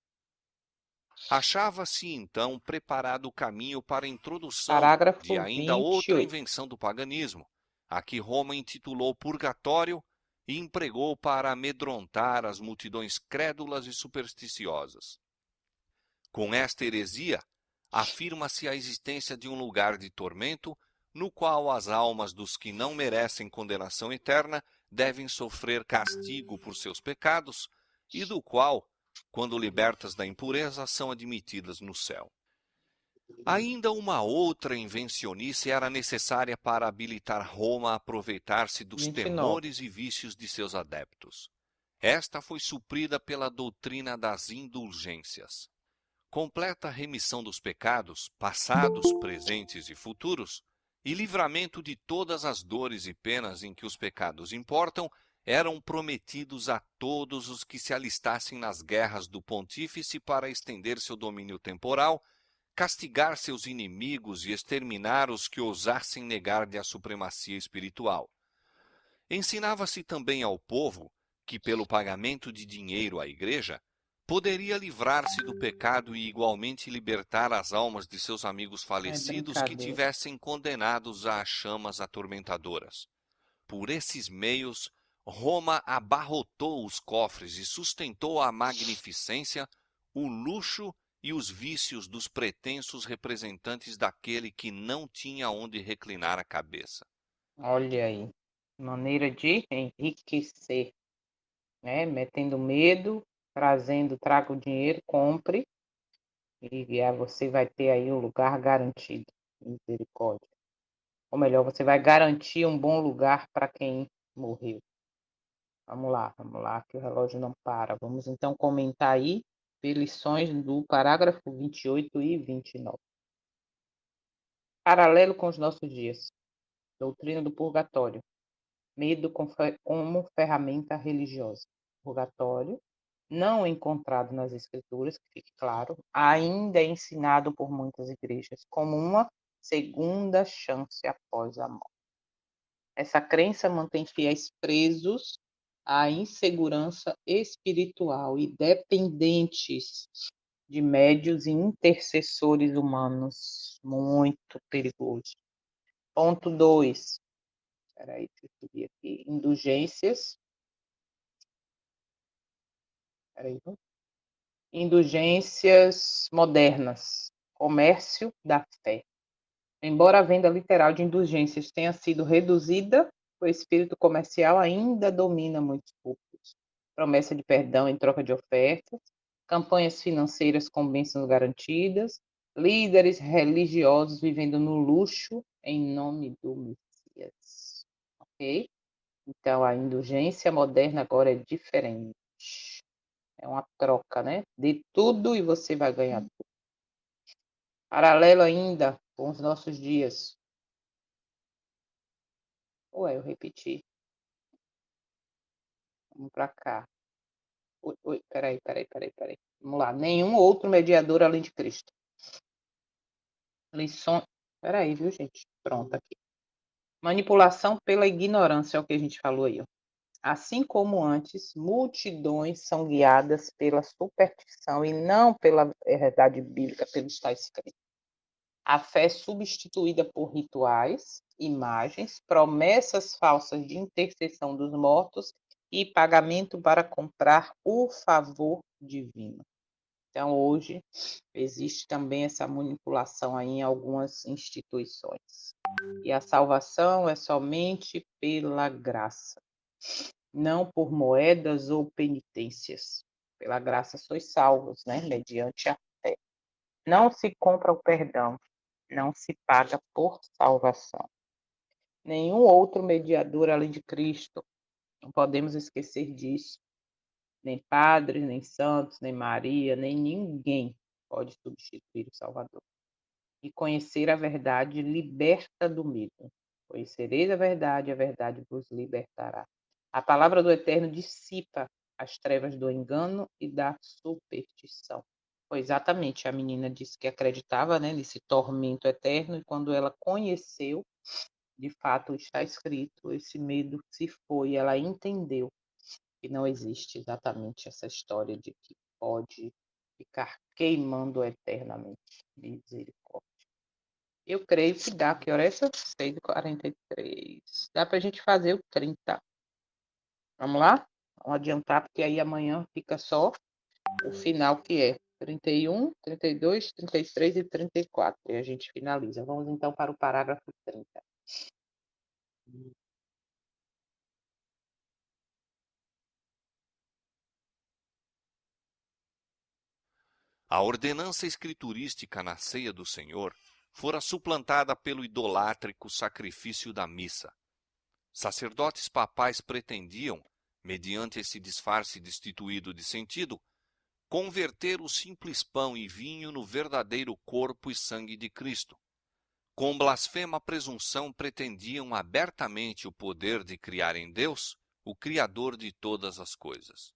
Achava-se então preparado o caminho para a introdução de Parágrafo ainda outra 28. invenção do paganismo, a que Roma intitulou purgatório e empregou para amedrontar as multidões crédulas e supersticiosas. Com esta heresia, afirma-se a existência de um lugar de tormento no qual as almas dos que não merecem condenação eterna devem sofrer castigo por seus pecados e do qual, quando libertas da impureza, são admitidas no céu. Ainda uma outra invencionice era necessária para habilitar Roma a aproveitar-se dos 29. temores e vícios de seus adeptos. Esta foi suprida pela doutrina das indulgências. Completa remissão dos pecados, passados, presentes e futuros, e livramento de todas as dores e penas em que os pecados importam, eram prometidos a todos os que se alistassem nas guerras do pontífice para estender seu domínio temporal, castigar seus inimigos e exterminar os que ousassem negar-lhe a supremacia espiritual. Ensinava-se também ao povo que, pelo pagamento de dinheiro à igreja, poderia livrar-se do pecado e igualmente libertar as almas de seus amigos É falecidos que brincadeira. tivessem condenados às chamas atormentadoras. Por esses meios, Roma abarrotou os cofres e sustentou a magnificência, o luxo e os vícios dos pretensos representantes daquele que não tinha onde reclinar a cabeça. Olha aí. Maneira de enriquecer, né? Metendo medo, traga o dinheiro, compre, e aí você vai ter aí o lugar garantido. Misericórdia. Ou melhor, você vai garantir um bom lugar para quem morreu. Vamos lá, que o relógio não para. Vamos então comentar aí lições do parágrafo 28 e 29. Paralelo com os nossos dias. Doutrina do purgatório. Medo como ferramenta religiosa. Purgatório, não encontrado nas escrituras, que fique claro, ainda é ensinado por muitas igrejas como uma segunda chance após a morte. Essa crença mantém fiéis presos à insegurança espiritual e dependentes de médios e intercessores humanos. Muito perigoso. Ponto 2. Espera aí, deixa eu subir aqui. Indulgências. Espera aí. Indulgências modernas. Comércio da fé. Embora a venda literal de indulgências tenha sido reduzida O espírito comercial ainda domina muitos públicos. Promessa de perdão em troca de ofertas, campanhas financeiras com bênçãos garantidas, líderes religiosos vivendo no luxo em nome do Messias. Ok? Então, a indulgência moderna agora é diferente. É uma troca, né? De tudo e você vai ganhar tudo. Paralelo ainda com os nossos dias. Ué, eu repeti. Vamos para cá. Oi, peraí. Vamos lá. Nenhum outro mediador além de Cristo. Lições. Peraí, viu, gente? Pronto, aqui. Manipulação pela ignorância, é o que a gente falou aí, ó. Assim como antes, multidões são guiadas pela superstição e não pela verdade bíblica, pelo está escrito. A fé é substituída por rituais, imagens, promessas falsas de intercessão dos mortos e pagamento para comprar o favor divino. Então, hoje, existe também essa manipulação aí em algumas instituições. E a salvação é somente pela graça, não por moedas ou penitências. Pela graça sois salvos, né? Mediante a fé. Não se compra o perdão, não se paga por salvação. Nenhum outro mediador além de Cristo. Não podemos esquecer disso. Nem padres, nem santos, nem Maria, nem ninguém pode substituir o Salvador. E conhecer a verdade liberta do medo. Conhecereis a verdade vos libertará. A palavra do Eterno dissipa as trevas do engano e da superstição. Foi exatamente, a menina disse que acreditava, né, nesse tormento eterno, e quando ela conheceu, de fato está escrito, esse medo se foi, ela entendeu que não existe exatamente essa história de que pode ficar queimando eternamente. Misericórdia. Eu creio que dá. Que hora é essa? 6h43. Dá pra gente fazer o 30. Vamos lá? Vamos adiantar, porque aí amanhã fica só o final, que é 31, 32, 33 e 34. E a gente finaliza. Vamos então para o parágrafo 30. A ordenança escriturística na ceia do Senhor fora suplantada pelo idolátrico sacrifício da missa. Sacerdotes papais pretendiam, mediante esse disfarce destituído de sentido, converter o simples pão e vinho no verdadeiro corpo e sangue de Cristo. Com blasfema presunção pretendiam abertamente o poder de criar em Deus, o Criador de todas as coisas.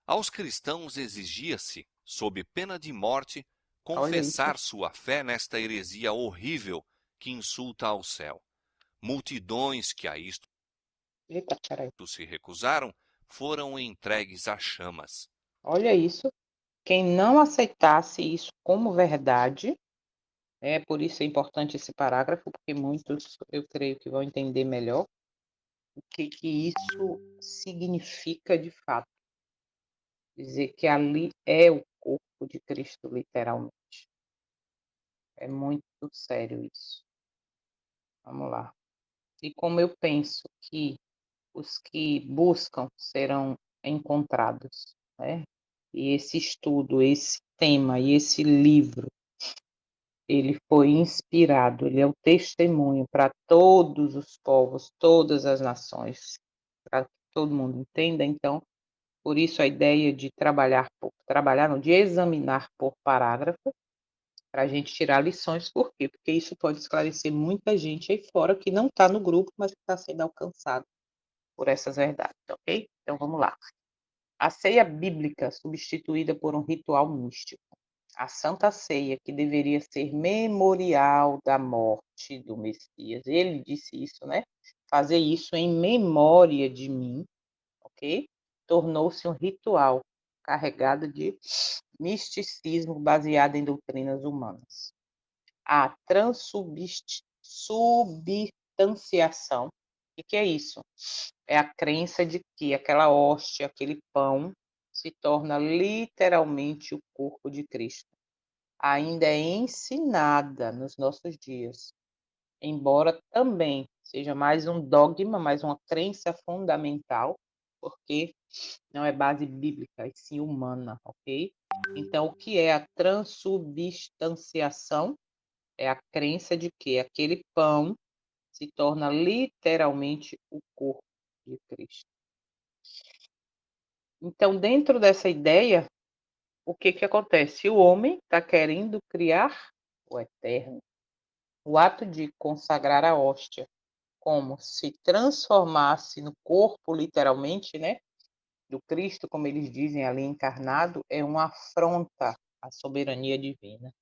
Aos cristãos exigia-se, sob pena de morte, Olha isso. confessar sua fé nesta heresia horrível que insulta ao céu. Multidões que a isto Eita, peraí. se recusaram foram entregues às chamas. Olha isso. Quem não aceitasse isso como verdade, por isso é importante esse parágrafo, porque muitos, eu creio que vão entender melhor o que isso significa de fato. Dizer que ali é o corpo de Cristo, literalmente. É muito sério isso. Vamos lá. E como eu penso que os que buscam serão encontrados, né? E esse estudo, esse tema e esse livro, ele foi inspirado, ele é o testemunho para todos os povos, todas as nações, para que todo mundo entenda. Então, por isso a ideia de trabalhar, não, de examinar por parágrafo, para a gente tirar lições. Por quê? Porque isso pode esclarecer muita gente aí fora que não está no grupo, mas que está sendo alcançado por essas verdades, ok? Então vamos lá. A ceia bíblica substituída por um ritual místico. A Santa Ceia, que deveria ser memorial da morte do Messias. Ele disse isso, né? Fazer isso em memória de mim, ok? Tornou-se um ritual carregado de misticismo baseado em doutrinas humanas. A transubstanciação. O que é isso? É a crença de que aquela hóstia, aquele pão, se torna literalmente o corpo de Cristo. Ainda é ensinada nos nossos dias, embora também seja mais um dogma, mais uma crença fundamental, porque não é base bíblica, e sim humana, ok? Então, o que é a transubstanciação? É a crença de que aquele pão se torna literalmente o corpo de Cristo. Então, dentro dessa ideia, o que que acontece? O homem está querendo criar o eterno. O ato de consagrar a hóstia como se transformasse no corpo, literalmente, né, do Cristo, como eles dizem ali encarnado, é uma afronta à soberania divina.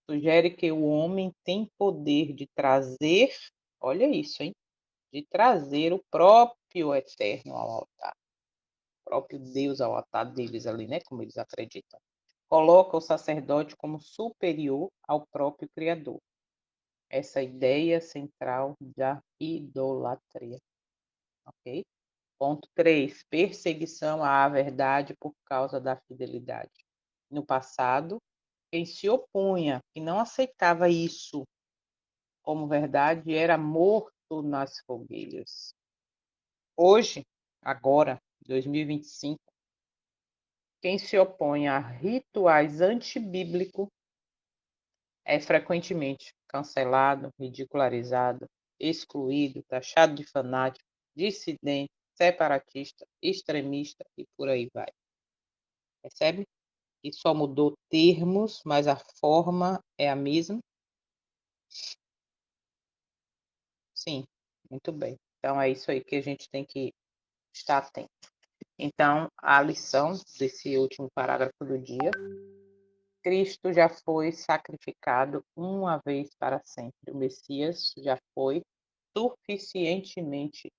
Sugere que o homem tem poder de trazer, olha isso, hein? De trazer o próprio eterno ao altar, o próprio Deus ao altar deles ali, né? Como eles acreditam. Coloca o sacerdote como superior ao próprio Criador. Essa ideia central da idolatria, ok? Ponto 3. Perseguição à verdade por causa da fidelidade. No passado, quem se opunha, que não aceitava isso como verdade, era morto nas fogueiras. Hoje, agora, 2025, quem se opõe a rituais antibíblicos é frequentemente cancelado, ridicularizado, excluído, taxado de fanático, dissidente, separatista, extremista e por aí vai. Percebe? E só mudou termos, mas a forma é a mesma? Sim, muito bem. Então é isso aí que a gente tem que estar atento. Então, a lição desse último parágrafo do dia: Cristo já foi sacrificado uma vez para sempre. O Messias já foi suficientemente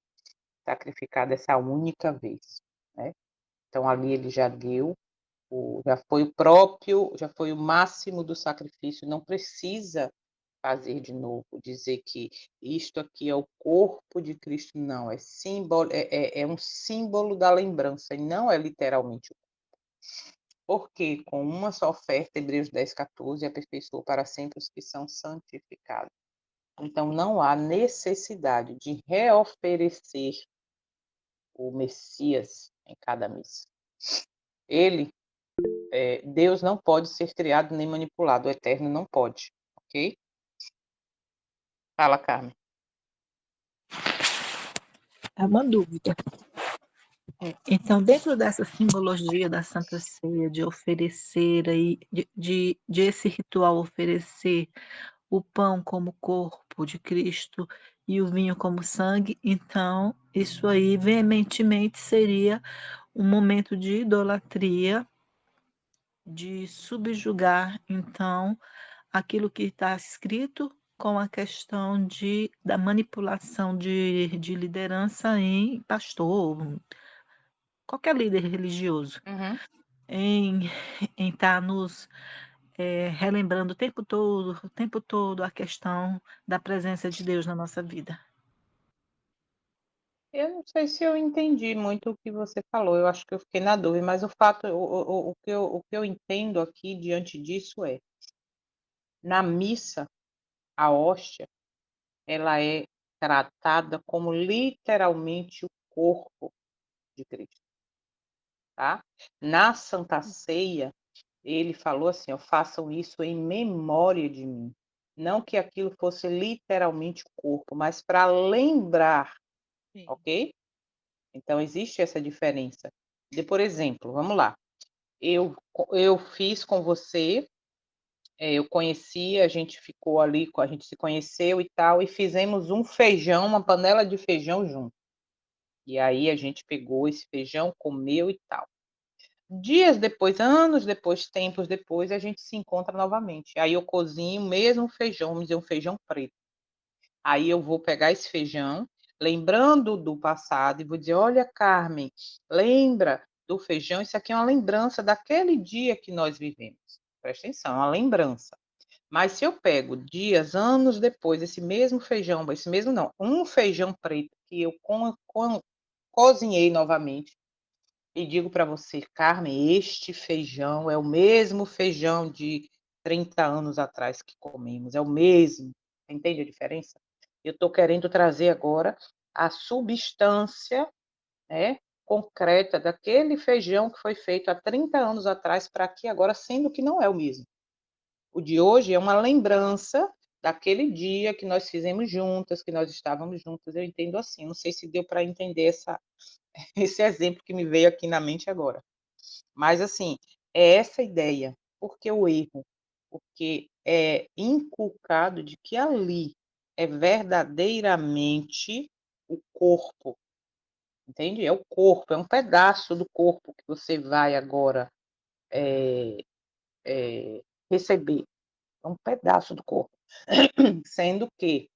sacrificado essa única vez, né? Então ali ele já deu, já foi o próprio, já foi o máximo do sacrifício, não precisa fazer de novo, dizer que isto aqui é o corpo de Cristo, não, é símbolo, é um símbolo da lembrança, e não é literalmente. Porque com uma só oferta, Hebreus 10:14, aperfeiçoou para sempre os que são santificados. Então não há necessidade de reoferecer o Messias em cada missa. Ele, Deus não pode ser criado nem manipulado, o eterno não pode, ok? Fala, Carmen. É uma dúvida. Então, dentro dessa simbologia da Santa Ceia, de oferecer aí, de esse ritual oferecer o pão como corpo de Cristo e o vinho como sangue, então isso aí veementemente seria um momento de idolatria, de subjugar então aquilo que está escrito com a questão da manipulação de liderança em pastor, qualquer líder religioso, Uhum. em estar nos relembrando o tempo todo a questão da presença de Deus na nossa vida. Eu não sei se eu entendi muito o que você falou, eu acho que eu fiquei na dúvida, mas o fato, o que eu entendo aqui diante disso é, na missa, a hóstia, ela é tratada como literalmente o corpo de Cristo, tá? Na Santa Ceia, ele falou assim, ó, façam isso em memória de mim. Não que aquilo fosse literalmente o corpo, mas para lembrar, Sim. ok? Então, existe essa diferença. Por exemplo, vamos lá. Eu fiz com você, eu conheci, a gente ficou ali, a gente se conheceu e tal, e fizemos um feijão, uma panela de feijão junto. E aí a gente pegou esse feijão, comeu e tal. Dias depois, anos depois, tempos depois, a gente se encontra novamente. Aí eu cozinho o mesmo feijão, vamos dizer, um feijão preto. Aí eu vou pegar esse feijão, lembrando do passado, e vou dizer: olha, Carmen, lembra do feijão? Isso aqui é uma lembrança daquele dia que nós vivemos. Presta atenção, é uma lembrança. Mas se eu pego dias, anos depois, esse mesmo feijão, esse mesmo não, um feijão preto que eu cozinhei novamente, e digo para você, Carmen, este feijão é o mesmo feijão de 30 anos atrás que comemos, é o mesmo. Entende a diferença? Eu estou querendo trazer agora a substância, né, concreta daquele feijão que foi feito há 30 anos atrás para aqui agora, sendo que não é o mesmo. O de hoje é uma lembrança daquele dia que nós fizemos juntas, que nós estávamos juntas. Eu entendo assim, não sei se deu para entender esse exemplo que me veio aqui na mente agora. Mas, assim, é essa ideia. Por que o erro? Porque é inculcado de que ali é verdadeiramente o corpo, entende? É o corpo, é um pedaço do corpo que você vai agora receber. É um pedaço do corpo. Sendo que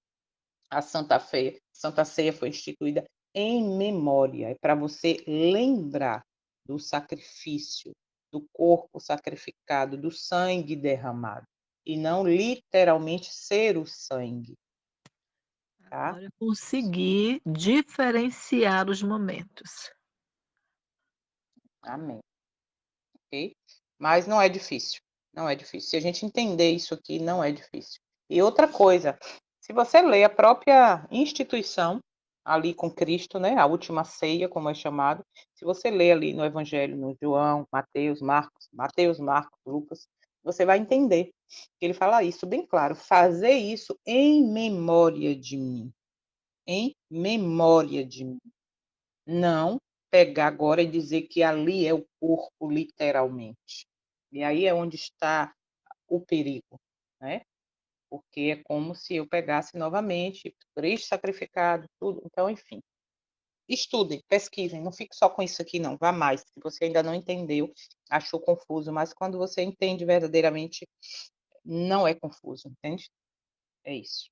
a Santa Ceia foi instituída em memória, é para você lembrar do sacrifício, do corpo sacrificado, do sangue derramado, e não literalmente ser o sangue, tá? Agora eu consegui diferenciar os momentos. Amém, ok? Mas não é difícil, não é difícil. Se a gente entender isso aqui, não é difícil. E outra coisa, se você ler a própria instituição, ali com Cristo, né, a última ceia, como é chamado, se você ler ali no Evangelho, no João, Mateus, Marcos, Lucas, você vai entender que ele fala isso bem claro, fazer isso em memória de mim, em memória de mim. Não pegar agora e dizer que ali é o corpo, literalmente. E aí é onde está o perigo, né? Porque é como se eu pegasse novamente Cristo sacrificado, tudo. Então, enfim, estudem, pesquisem, não fique só com isso aqui, não. Vá mais. Se você ainda não entendeu, achou confuso, mas quando você entende verdadeiramente, não é confuso, entende? É isso.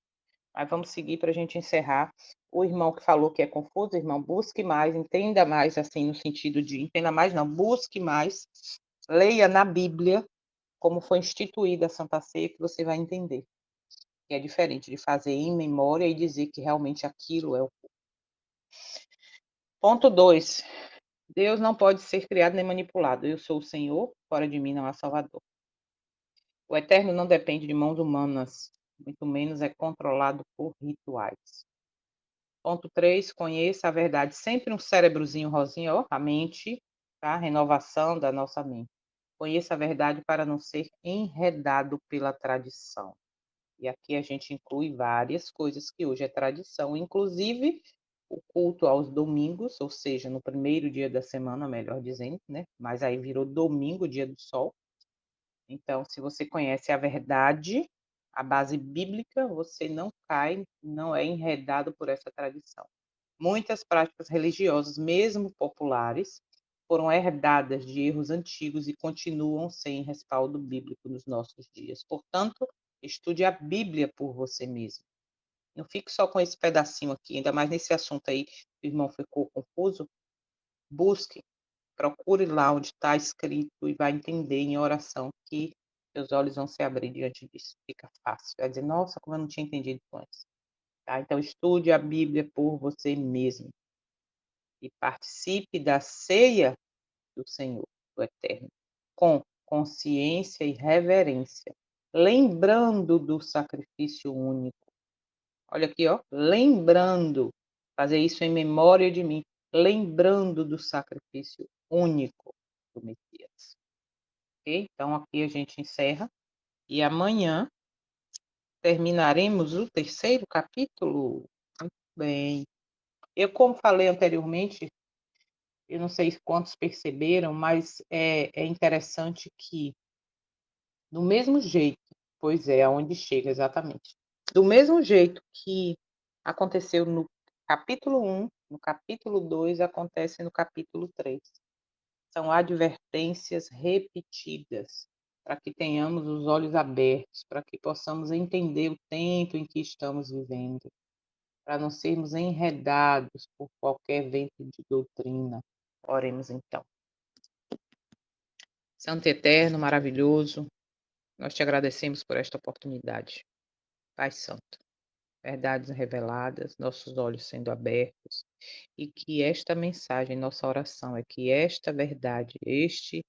Mas vamos seguir para a gente encerrar. O irmão que falou que é confuso, irmão, busque mais, entenda mais, assim, no sentido de entenda mais, não, busque mais, leia na Bíblia como foi instituída a Santa Ceia, que você vai entender. Que é diferente de fazer em memória e dizer que realmente aquilo é o. Ponto 2. Deus não pode ser criado nem manipulado. Eu sou o Senhor, fora de mim não há Salvador. O eterno não depende de mãos humanas, muito menos é controlado por rituais. Ponto 3, conheça a verdade. Sempre um cérebrozinho rosinha, ó, a mente, tá? Renovação da nossa mente. Conheça a verdade para não ser enredado pela tradição. E aqui a gente inclui várias coisas que hoje é tradição, inclusive o culto aos domingos, ou seja, no primeiro dia da semana, melhor dizendo, né? Mas aí virou domingo, dia do sol. Então, se você conhece a verdade, a base bíblica, você não cai, não é enredado por essa tradição. Muitas práticas religiosas, mesmo populares, foram herdadas de erros antigos e continuam sem respaldo bíblico nos nossos dias. Portanto, estude a Bíblia por você mesmo. Não fique só com esse pedacinho aqui, ainda mais nesse assunto aí, o irmão ficou confuso. Busque, procure lá onde está escrito e vai entender em oração que seus olhos vão se abrir diante disso. Fica fácil. Vai dizer, nossa, como eu não tinha entendido antes. Tá? Então, estude a Bíblia por você mesmo e participe da ceia do Senhor, do Eterno, com consciência e reverência, lembrando do sacrifício único. Olha aqui, ó, lembrando, fazer isso em memória de mim, lembrando do sacrifício único do Messias. Ok? Então, aqui a gente encerra e amanhã terminaremos o terceiro capítulo. Muito bem. Eu, como falei anteriormente, eu não sei quantos perceberam, mas é interessante que, do mesmo jeito, pois é, aonde chega exatamente, do mesmo jeito que aconteceu no capítulo 1, no capítulo 2, acontece no capítulo 3. São advertências repetidas, para que tenhamos os olhos abertos, para que possamos entender o tempo em que estamos vivendo, para não sermos enredados por qualquer vento de doutrina. Oremos então. Santo Eterno, maravilhoso, nós te agradecemos por esta oportunidade. Pai Santo, verdades reveladas, nossos olhos sendo abertos, e que esta mensagem, nossa oração é que esta verdade, este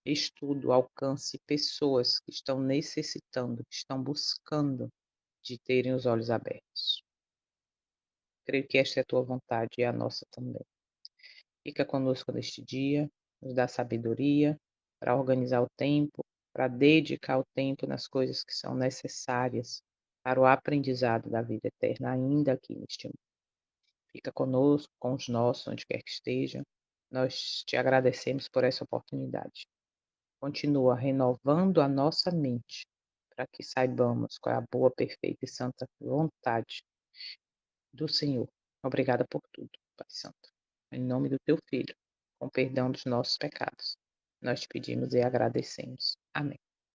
estudo alcance pessoas que estão necessitando, que estão buscando de terem os olhos abertos. Creio que esta é a tua vontade e a nossa também. Fica conosco neste dia, nos dá sabedoria para organizar o tempo, para dedicar o tempo nas coisas que são necessárias para o aprendizado da vida eterna, ainda aqui neste mundo. Fica conosco, com os nossos, onde quer que esteja. Nós te agradecemos por essa oportunidade. Continua renovando a nossa mente, para que saibamos qual é a boa, perfeita e santa vontade do Senhor. Obrigada por tudo, Pai Santo. Em nome do teu Filho, com perdão dos nossos pecados, nós te pedimos e agradecemos. Amém.